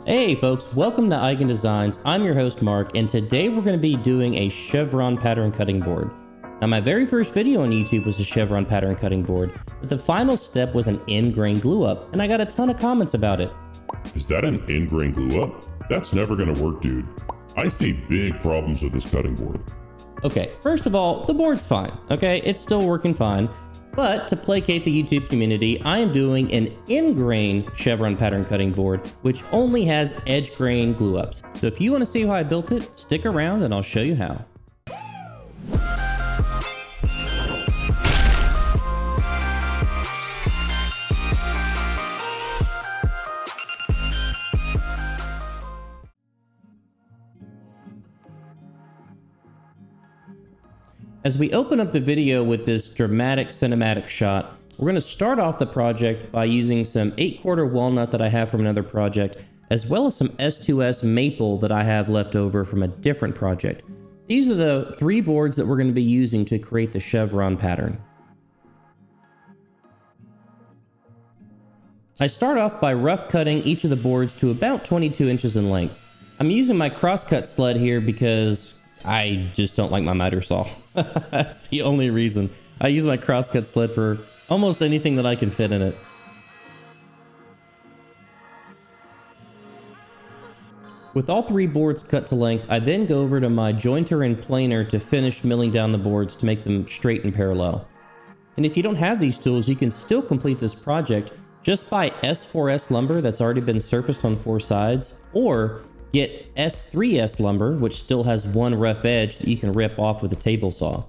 Hey folks, welcome to Eigen Designs. I'm your host Mark, and today we're going to be doing a chevron pattern cutting board. Now my very first video on YouTube was a chevron pattern cutting board, but the final step was an end grain glue up, and I got a ton of comments about it. Is that an end grain glue up? That's never going to work, dude. I see big problems with this cutting board. Okay, first of all, the board's fine, okay? It's still working fine. But to placate the YouTube community, I am doing an end grain chevron pattern cutting board, which only has edge grain glue ups. So if you want to see how I built it, stick around and I'll show you how. As we open up the video with this dramatic cinematic shot, we're going to start off the project by using some 8/4 walnut that I have from another project, as well as some S2S maple that I have left over from a different project. These are the 3 boards that we're going to be using to create the chevron pattern. I start off by rough cutting each of the boards to about 22 inches in length. I'm using my crosscut sled here because I just don't like my miter saw. That's the only reason. I use my crosscut sled for almost anything that I can fit in it. With all 3 boards cut to length, I then go over to my jointer and planer to finish milling down the boards to make them straight and parallel. And if you don't have these tools, you can still complete this project just by S4S lumber that's already been surfaced on 4 sides, or get S3S lumber, which still has one rough edge that you can rip off with a table saw.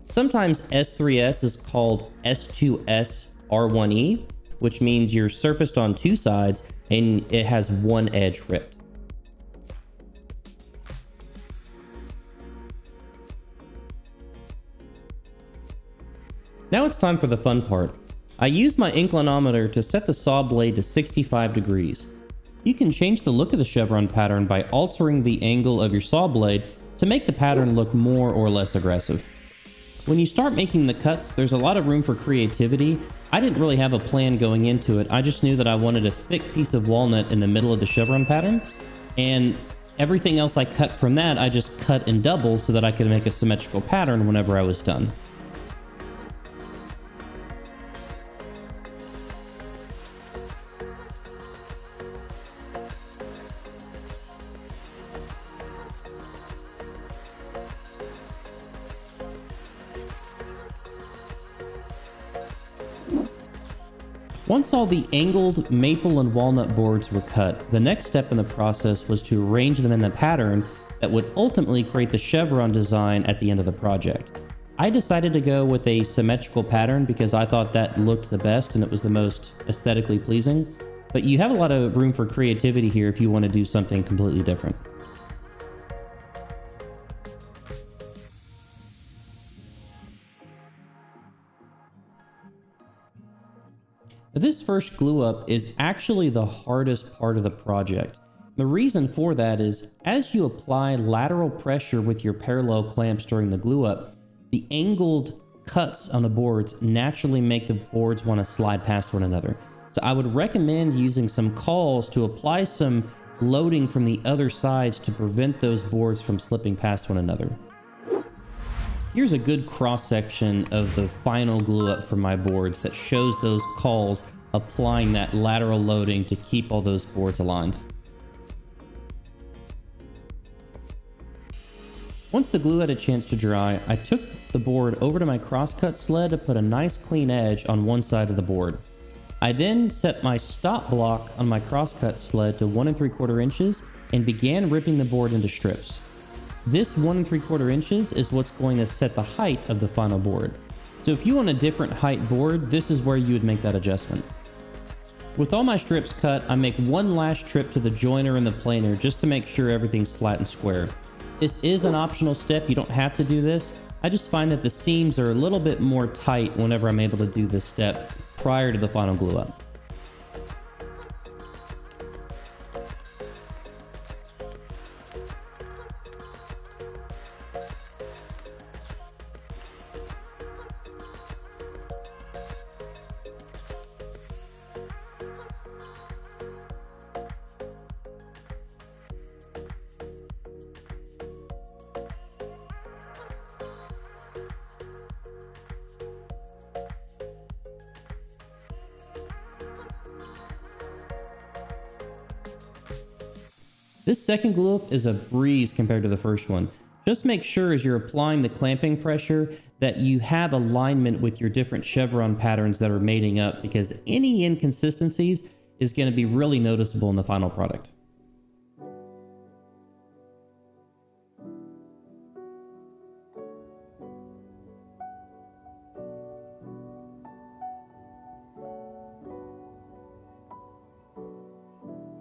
Sometimes S3S is called S2S R1E, which means you're surfaced on 2 sides and it has one edge ripped. Now it's time for the fun part. I use my inclinometer to set the saw blade to 65 degrees. You can change the look of the chevron pattern by altering the angle of your saw blade to make the pattern look more or less aggressive. When you start making the cuts, there's a lot of room for creativity. I didn't really have a plan going into it. I just knew that I wanted a thick piece of walnut in the middle of the chevron pattern, and everything else I cut from that, I just cut in double so that I could make a symmetrical pattern whenever I was done. Once all the angled maple and walnut boards were cut, the next step in the process was to arrange them in the pattern that would ultimately create the chevron design at the end of the project. I decided to go with a symmetrical pattern because I thought that looked the best and it was the most aesthetically pleasing, but you have a lot of room for creativity here if you want to do something completely different. This first glue up is actually the hardest part of the project. The reason for that is, as you apply lateral pressure with your parallel clamps during the glue up, the angled cuts on the boards naturally make the boards want to slide past one another. So I would recommend using some cauls to apply some loading from the other sides to prevent those boards from slipping past one another. Here's a good cross-section of the final glue up for my boards that shows those cauls applying that lateral loading to keep all those boards aligned. Once the glue had a chance to dry, I took the board over to my crosscut sled to put a nice clean edge on one side of the board. I then set my stop block on my crosscut sled to 1 3/4 inches and began ripping the board into strips. This 1 3/4 inches is what's going to set the height of the final board. So if you want a different height board, this is where you would make that adjustment. With all my strips cut, I make one last trip to the joiner and the planer just to make sure everything's flat and square. This is an optional step, you don't have to do this. I just find that the seams are a little bit more tight whenever I'm able to do this step prior to the final glue up. This second glue up is a breeze compared to the first one. Just make sure as you're applying the clamping pressure that you have alignment with your different chevron patterns that are mating up, because any inconsistencies is going to be really noticeable in the final product.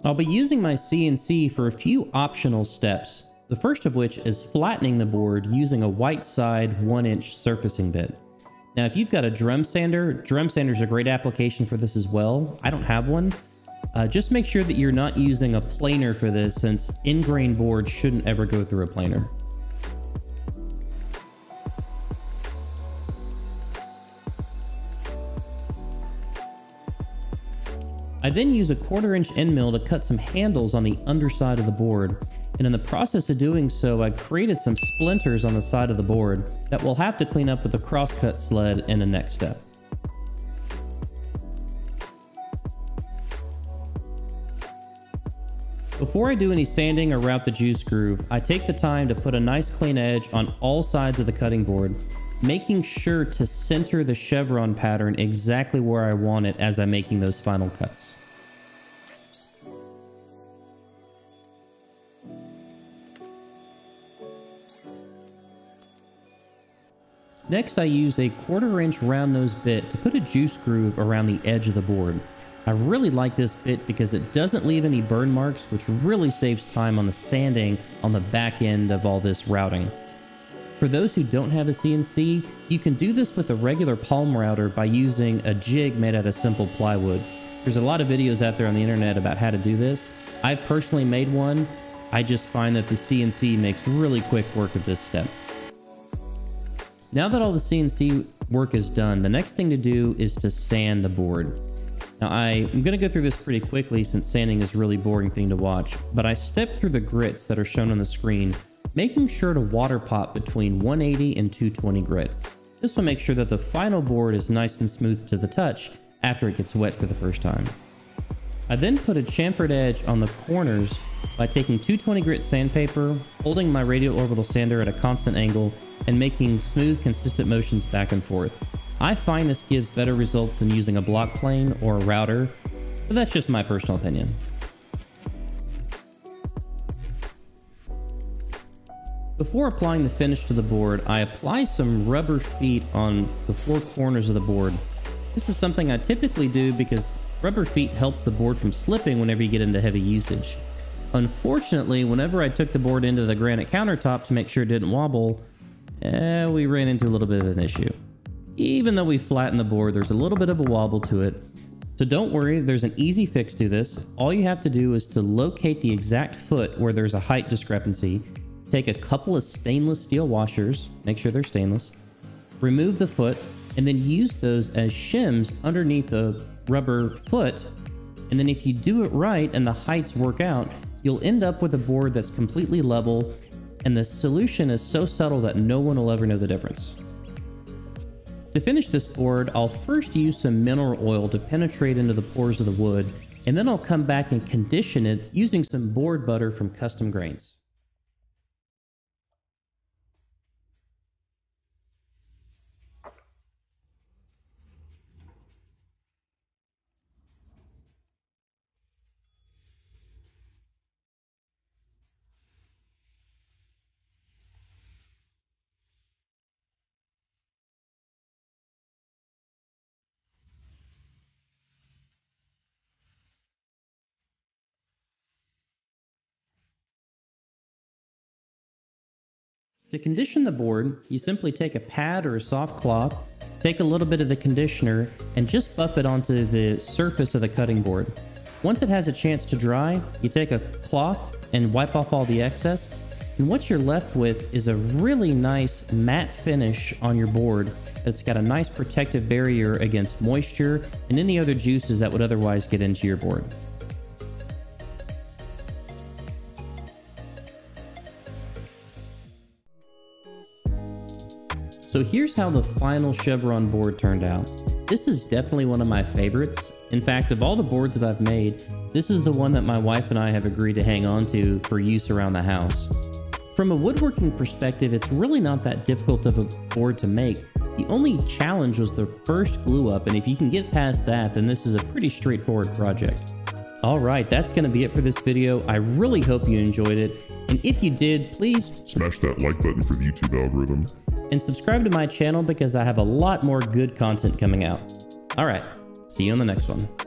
I'll be using my CNC for a few optional steps, the first of which is flattening the board using a white side 1-inch surfacing bit. Now, if you've got a drum sander's a great application for this as well. I don't have one. Just make sure that you're not using a planer for this, since in-grain boards shouldn't ever go through a planer. I then use a 1/4-inch end mill to cut some handles on the underside of the board, and in the process of doing so, I created some splinters on the side of the board that we'll have to clean up with a crosscut sled in the next step. Before I do any sanding or route the juice groove, I take the time to put a nice clean edge on all sides of the cutting board, making sure to center the chevron pattern exactly where I want it as I'm making those final cuts. Next, I use a 1/4-inch round nose bit to put a juice groove around the edge of the board. I really like this bit because it doesn't leave any burn marks, which really saves time on the sanding on the back end of all this routing. For those who don't have a CNC, you can do this with a regular palm router by using a jig made out of simple plywood. There's a lot of videos out there on the internet about how to do this. I've personally made one. I just find that the CNC makes really quick work of this step. Now that all the CNC work is done, the next thing to do is to sand the board. Now I'm going to go through this pretty quickly since sanding is a really boring thing to watch, but I step through the grits that are shown on the screen, making sure to water pot between 180 and 220 grit. This will make sure that the final board is nice and smooth to the touch after it gets wet for the first time. I then put a chamfered edge on the corners by taking 220 grit sandpaper, holding my radial orbital sander at a constant angle, and making smooth, consistent motions back and forth. I find this gives better results than using a block plane or a router, but that's just my personal opinion. Before applying the finish to the board, I apply some rubber feet on the 4 corners of the board. This is something I typically do because rubber feet help the board from slipping whenever you get into heavy usage. Unfortunately, whenever I took the board into the granite countertop to make sure it didn't wobble, we ran into a little bit of an issue. Even though we flattened the board, there's a little bit of a wobble to it. So don't worry, there's an easy fix to this. All you have to do is to locate the exact foot where there's a height discrepancy. Take a couple of stainless steel washers, make sure they're stainless, remove the foot, and then use those as shims underneath the rubber foot. And then if you do it right and the heights work out, you'll end up with a board that's completely level, and the solution is so subtle that no one will ever know the difference. To finish this board, I'll first use some mineral oil to penetrate into the pores of the wood, and then I'll come back and condition it using some board butter from Custom Grains. To condition the board, you simply take a pad or a soft cloth, take a little bit of the conditioner, and just buff it onto the surface of the cutting board. Once it has a chance to dry, you take a cloth and wipe off all the excess, and what you're left with is a really nice matte finish on your board that's got a nice protective barrier against moisture and any other juices that would otherwise get into your board. So here's how the final Chevron board turned out. This is definitely one of my favorites. In fact, of all the boards that I've made, this is the one that my wife and I have agreed to hang on to for use around the house. From a woodworking perspective, it's really not that difficult of a board to make. The only challenge was the first glue up, and if you can get past that, then this is a pretty straightforward project. Alright, that's going to be it for this video. I really hope you enjoyed it, and if you did, please Smash that like button for the YouTube algorithm. And subscribe to my channel because I have a lot more good content coming out. Alright, see you on the next one.